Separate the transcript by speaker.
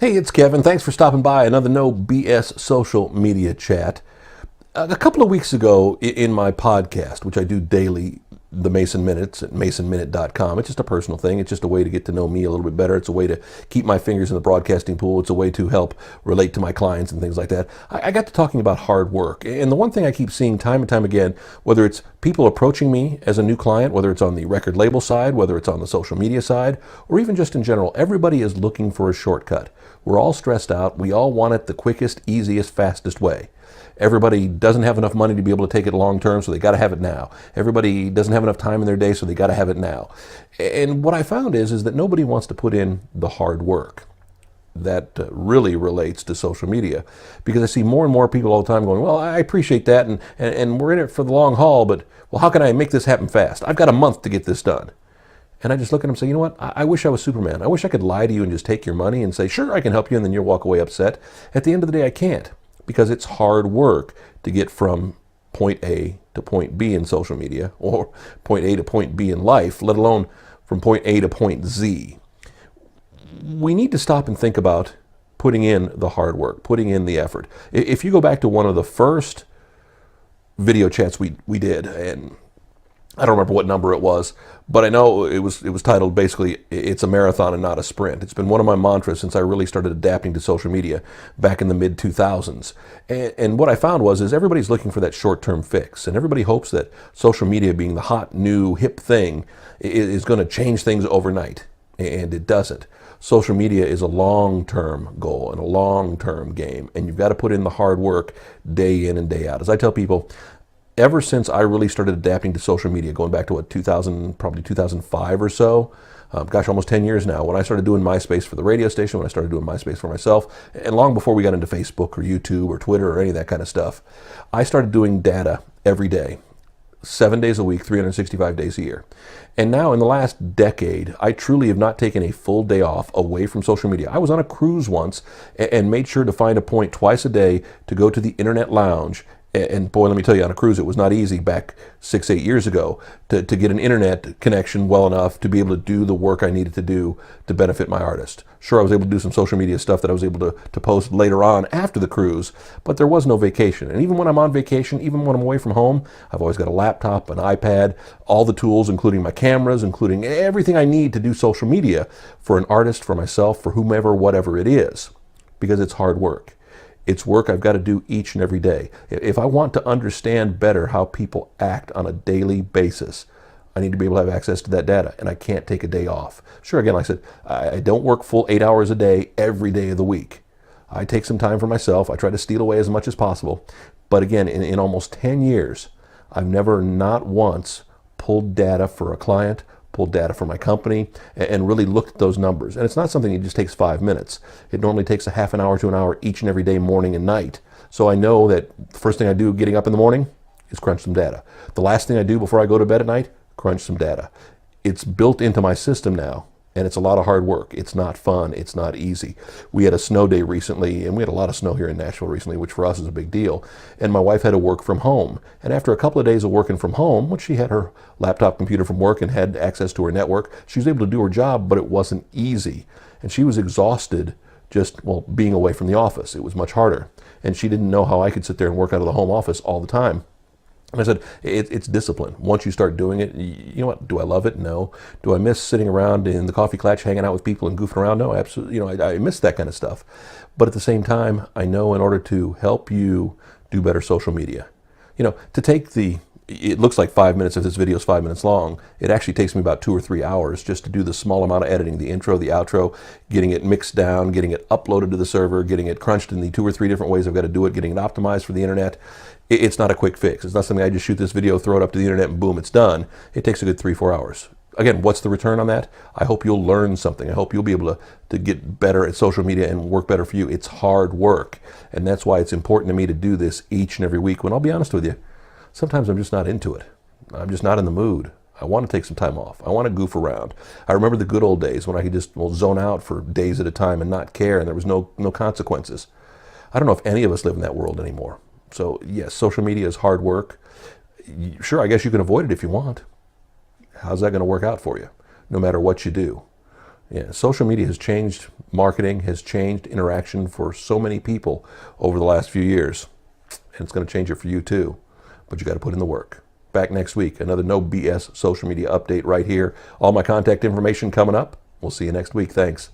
Speaker 1: Hey, it's Kevin. Thanks for stopping by another No BS social media chat. A couple of weeks ago in my podcast, which I do daily, the Mason Minutes at masonminute.com. It's just a personal thing. It's just a way to get to know me a little bit better. It's a way to keep my fingers in the broadcasting pool. It's a way to help relate to my clients and things like that. I got to talking about hard work. And the one thing I keep seeing time and time again, whether it's people approaching me as a new client, whether it's on the record label side, whether it's on the social media side, or even just in general, everybody is looking for a shortcut. We're all stressed out. We all want it the quickest, easiest, fastest way. Everybody doesn't have enough money to be able to take it long term, so they got to have it now. Everybody doesn't have enough time in their day, so they got to have it now. And what I found is that nobody wants to put in the hard work. That really relates to social media, because I see more and more people all the time going, well, I appreciate that, and we're in it for the long haul, but well, how can I make this happen fast? I've got a month to get this done. And I just look at them and say, you know what? I wish I was Superman. I wish I could lie to you and just take your money and say, sure, I can help you, and then you'll walk away upset. At the end of the day, I can't, because it's hard work to get from point A to point B in social media, or point A to point B in life, let alone from point A to point Z. We need to stop and think about putting in the hard work, putting in the effort. If you go back to one of the first video chats we did, and I don't remember what number it was, but I know it was titled basically, it's a marathon and not a sprint. It's been one of my mantras since I really started adapting to social media back in the mid-2000s. And what I found is everybody's looking for that short-term fix, and everybody hopes that social media, being the hot, new, hip thing, is going to change things overnight, and it doesn't. Social media is a long-term goal and a long-term game, and you've got to put in the hard work day in and day out. As I tell people, ever since I really started adapting to social media, going back to what, 2000, probably 2005 or so, almost 10 years now, when I started doing MySpace for the radio station, when I started doing MySpace for myself, and long before we got into Facebook or YouTube or Twitter or any of that kind of stuff, I started doing data every day, 7 days a week, 365 days a year. And now in the last decade, I truly have not taken a full day off away from social media. I was on a cruise once and made sure to find a point twice a day to go to the internet lounge. And boy, let me tell you, on a cruise, it was not easy back 6-8 years ago to get an internet connection well enough to be able to do the work I needed to do to benefit my artist. Sure, I was able to do some social media stuff that I was able to post later on after the cruise, but there was no vacation. And even when I'm on vacation, even when I'm away from home, I've always got a laptop, an iPad, all the tools, including my cameras, including everything I need to do social media for an artist, for myself, for whomever, whatever it is, because it's hard work. It's work I've got to do each and every day. If I want to understand better how people act on a daily basis, I need to be able to have access to that data, and I can't take a day off. Sure, again, like I said, I don't work full 8 hours a day every day of the week. I take some time for myself. I try to steal away as much as possible. But again, in almost 10 years, I've never not once pulled data for a client, pulled data for my company, and really looked at those numbers. And it's not something that just takes 5 minutes. It normally takes a half an hour to an hour each and every day, morning and night. So I know that the first thing I do getting up in the morning is crunch some data. The last thing I do before I go to bed at night, crunch some data. It's built into my system now, and it's a lot of hard work. It's not fun. It's not easy. We had a snow day recently, and we had a lot of snow here in Nashville recently, which for us is a big deal. And my wife had to work from home. And after a couple of days of working from home, when she had her laptop computer from work and had access to her network, she was able to do her job, but it wasn't easy. And she was exhausted just, being away from the office. It was much harder. And she didn't know how I could sit there and work out of the home office all the time. And I said, it's discipline. Once you start doing it, you know what, do I love it? No. Do I miss sitting around in the coffee klatch, hanging out with people and goofing around? No, absolutely. I miss that kind of stuff. But at the same time, I know in order to help you do better social media, to take it looks like 5 minutes if this video is 5 minutes long. It actually takes me about 2 or 3 hours just to do the small amount of editing, the intro, the outro, getting it mixed down, getting it uploaded to the server, getting it crunched in the 2 or 3 different ways I've got to do it, getting it optimized for the internet. It's not a quick fix. It's not something I just shoot this video, throw it up to the internet, and boom, it's done. It takes a good 3-4 hours. Again, what's the return on that? I hope you'll learn something. I hope you'll be able to get better at social media and work better for you. It's hard work, and that's why it's important to me to do this each and every week. When I'll be honest with you, sometimes I'm just not into it. I'm just not in the mood. I want to take some time off. I want to goof around. I remember the good old days when I could just zone out for days at a time and not care, and there was no consequences. I don't know if any of us live in that world anymore. So yes, social media is hard work. Sure, I guess you can avoid it if you want. How's that going to work out for you? No matter what you do. Yeah, social media has changed marketing, has changed interaction for so many people over the last few years. And it's going to change it for you too. But you got to put in the work. Back next week, another No BS social media update right here. All my contact information coming up. We'll see you next week. Thanks.